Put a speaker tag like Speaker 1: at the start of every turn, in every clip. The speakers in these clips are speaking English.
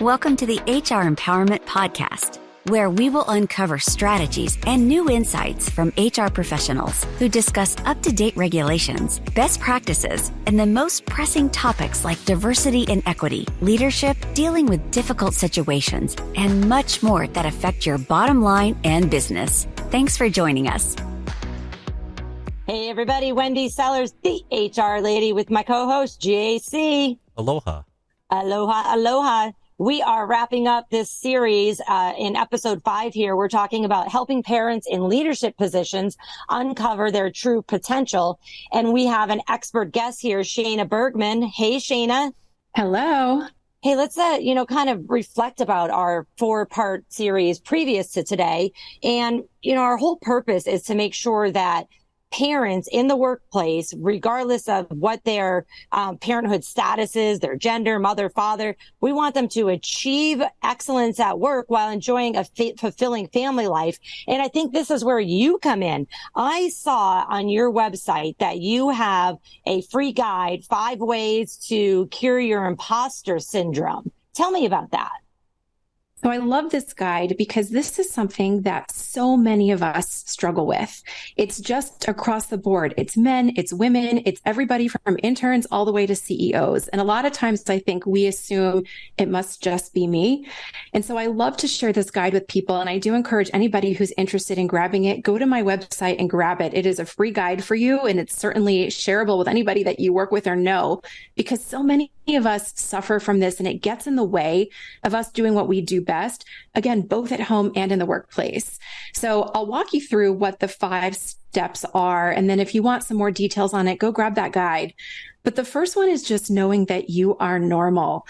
Speaker 1: Welcome to the HR Empowerment Podcast, where we will uncover strategies and new insights from HR professionals who discuss up-to-date regulations, best practices, and the most pressing topics like diversity and equity, leadership, dealing with difficult situations, and much more that affect your bottom line and business. Thanks for joining us.
Speaker 2: Hey, everybody. Wendy Sellers, the HR lady, with my co-host, JC.
Speaker 3: Aloha.
Speaker 2: Aloha, aloha. We are wrapping up this series in episode 5 here. We're talking about helping parents in leadership positions uncover their true potential. And we have an expert guest here, Shayna Bergman. Hey, Shayna.
Speaker 4: Hello.
Speaker 2: Hey, let's, kind of reflect about our 4-part series previous to today. And, our whole purpose is to make sure that parents in the workplace, regardless of what their parenthood status is, their gender, mother, father, we want them to achieve excellence at work while enjoying a fulfilling family life. And I think this is where you come in. I saw on your website that you have a free guide, 5 ways to cure your imposter syndrome. Tell me about that.
Speaker 4: So I love this guide because this is something that so many of us struggle with. It's just across the board. It's men, it's women, it's everybody from interns all the way to CEOs. And a lot of times I think we assume it must just be me. And so I love to share this guide with people. And I do encourage anybody who's interested in grabbing it, go to my website and grab it. It is a free guide for you. And it's certainly shareable with anybody that you work with or know, because so many of us suffer from this and it gets in the way of us doing what we do best, again, both at home and in the workplace. So I'll walk you through what the 5 steps are. And then if you want some more details on it, go grab that guide. But the first one is just knowing that you are normal.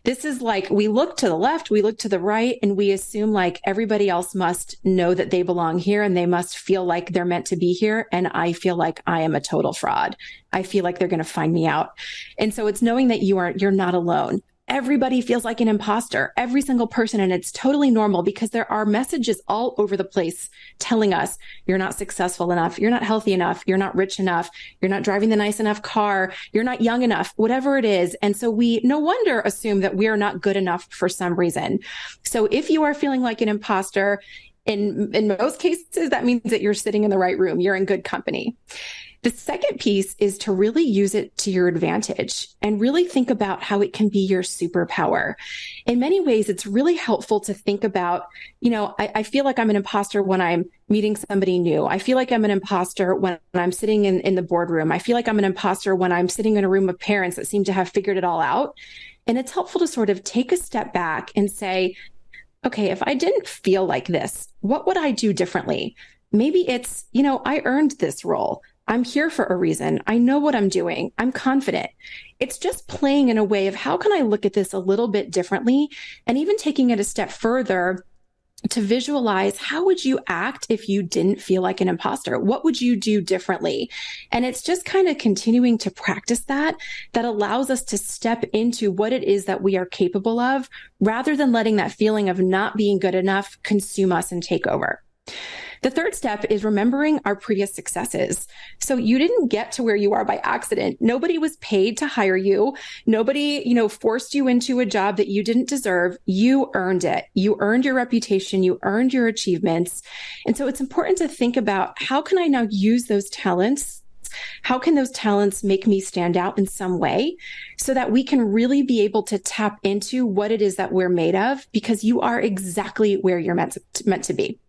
Speaker 4: This is like, we look to the left, we look to the right, and we assume like everybody else must know that they belong here and they must feel like they're meant to be here. And I feel like I am a total fraud. I feel like they're going to find me out. And so it's knowing that you're not alone. Everybody feels like an imposter, every single person. And it's totally normal because there are messages all over the place telling us you're not successful enough, you're not healthy enough, you're not rich enough, you're not driving the nice enough car, you're not young enough, whatever it is. And so we no wonder assume that we are not good enough for some reason. So if you are feeling like an imposter, in most cases, that means that you're sitting in the right room, you're in good company. The second piece is to really use it to your advantage and really think about how it can be your superpower. In many ways, it's really helpful to think about, I feel like I'm an imposter when I'm meeting somebody new. I feel like I'm an imposter when I'm sitting in the boardroom. I feel like I'm an imposter when I'm sitting in a room of parents that seem to have figured it all out. And it's helpful to sort of take a step back and say, okay, if I didn't feel like this, what would I do differently? Maybe it's, I earned this role. I'm here for a reason. I know what I'm doing. I'm confident. It's just playing in a way of how can I look at this a little bit differently, and even taking it a step further to visualize how would you act if you didn't feel like an imposter? What would you do differently? And it's just kind of continuing to practice that allows us to step into what it is that we are capable of, rather than letting that feeling of not being good enough consume us and take over. The third step is remembering our previous successes. So you didn't get to where you are by accident. Nobody was paid to hire you. Nobody, forced you into a job that you didn't deserve. You earned it. You earned your reputation. You earned your achievements. And so it's important to think about, how can I now use those talents? How can those talents make me stand out in some way so that we can really be able to tap into what it is that we're made of, because you are exactly where you're meant to be.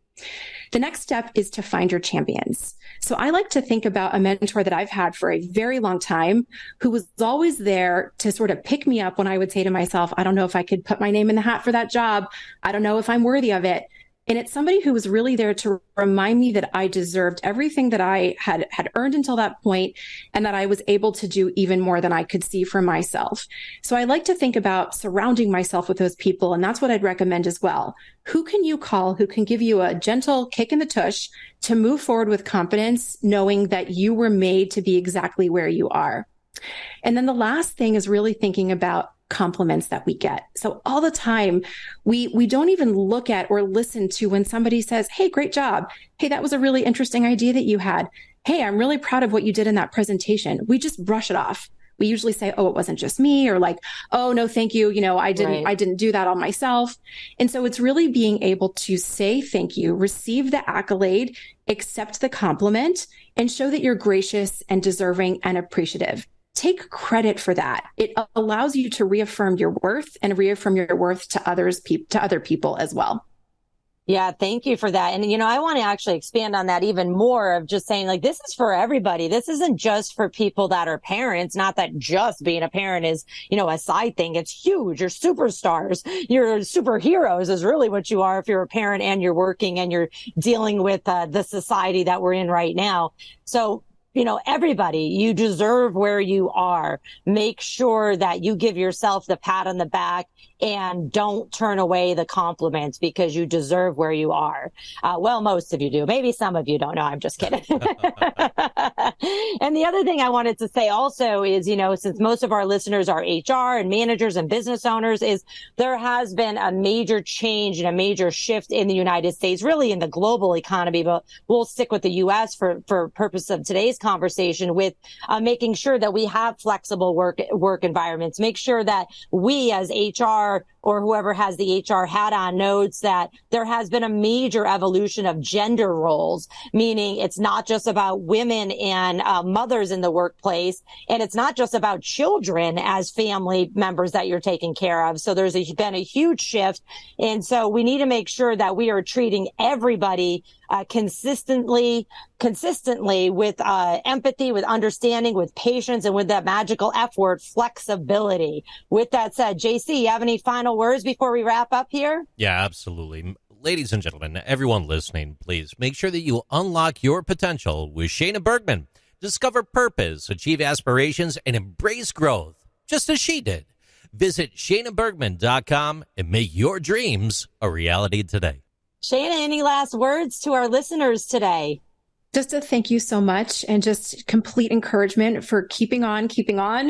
Speaker 4: The next step is to find your champions. So I like to think about a mentor that I've had for a very long time, who was always there to sort of pick me up when I would say to myself, I don't know if I could put my name in the hat for that job. I don't know if I'm worthy of it. And it's somebody who was really there to remind me that I deserved everything that I had earned until that point, and that I was able to do even more than I could see for myself. So I like to think about surrounding myself with those people. And that's what I'd recommend as well. Who can you call who can give you a gentle kick in the tush to move forward with confidence, knowing that you were made to be exactly where you are? And then the last thing is really thinking about compliments that we get. So all the time, we don't even look at or listen to when somebody says, hey, great job. Hey, that was a really interesting idea that you had. Hey, I'm really proud of what you did in that presentation. We just brush it off. we usually say, oh, it wasn't just me, or like, oh, no, thank you. I didn't do that on myself. And so it's really being able to say thank you, receive the accolade, accept the compliment, and show that you're gracious and deserving and appreciative. Take credit for that. It allows you to reaffirm your worth and reaffirm your worth to other people as well.
Speaker 2: Yeah, thank you for that. And, I want to actually expand on that even more of just saying, like, this is for everybody. This isn't just for people that are parents. Not that just being a parent is, a side thing. It's huge. You're superstars. You're superheroes is really what you are if you're a parent and you're working and you're dealing with the society that we're in right now. So, everybody, you deserve where you are. Make sure that you give yourself the pat on the back and don't turn away the compliments because you deserve where you are. Well, most of you do. Maybe some of you don't know. I'm just kidding. And the other thing I wanted to say also is, since most of our listeners are HR and managers and business owners, is there has been a major change and a major shift in the United States, really in the global economy, but we'll stick with the U.S. for purpose of today's conversation with making sure that we have flexible work environments, make sure that we as HR or whoever has the HR hat on knows that there has been a major evolution of gender roles, meaning it's not just about women and mothers in the workplace, and it's not just about children as family members that you're taking care of. So there's been a huge shift. And so we need to make sure that we are treating everybody consistently with empathy, with understanding, with patience, and with that magical F word, flexibility. With that said, JC, you have any final words before we wrap up here?
Speaker 3: Yeah, absolutely. Ladies and gentlemen, everyone listening, please make sure that you unlock your potential with Shayna Bergman. Discover purpose, achieve aspirations, and embrace growth, just as she did. Visit ShaynaBergman.com and make your dreams a reality today.
Speaker 2: Shayna, any last words to our listeners today?
Speaker 4: Just a thank you so much, and just complete encouragement for keeping on,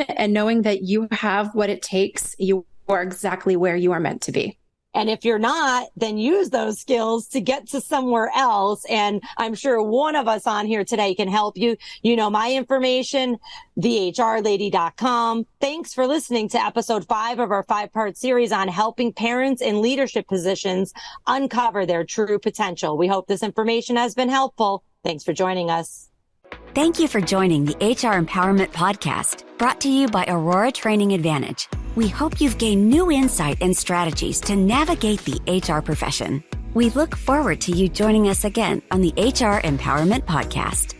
Speaker 4: and knowing that you have what it takes. You are exactly where you are meant to be.
Speaker 2: And if you're not, then use those skills to get to somewhere else. And I'm sure one of us on here today can help you. You know my information, thehrlady.com. Thanks for listening to episode 5 of our 5-part series on helping parents in leadership positions uncover their true potential. We hope this information has been helpful. Thanks for joining us.
Speaker 1: Thank you for joining the HR Empowerment Podcast, brought to you by Aurora Training Advantage. We hope you've gained new insight and strategies to navigate the HR profession. We look forward to you joining us again on the HR Empowerment Podcast.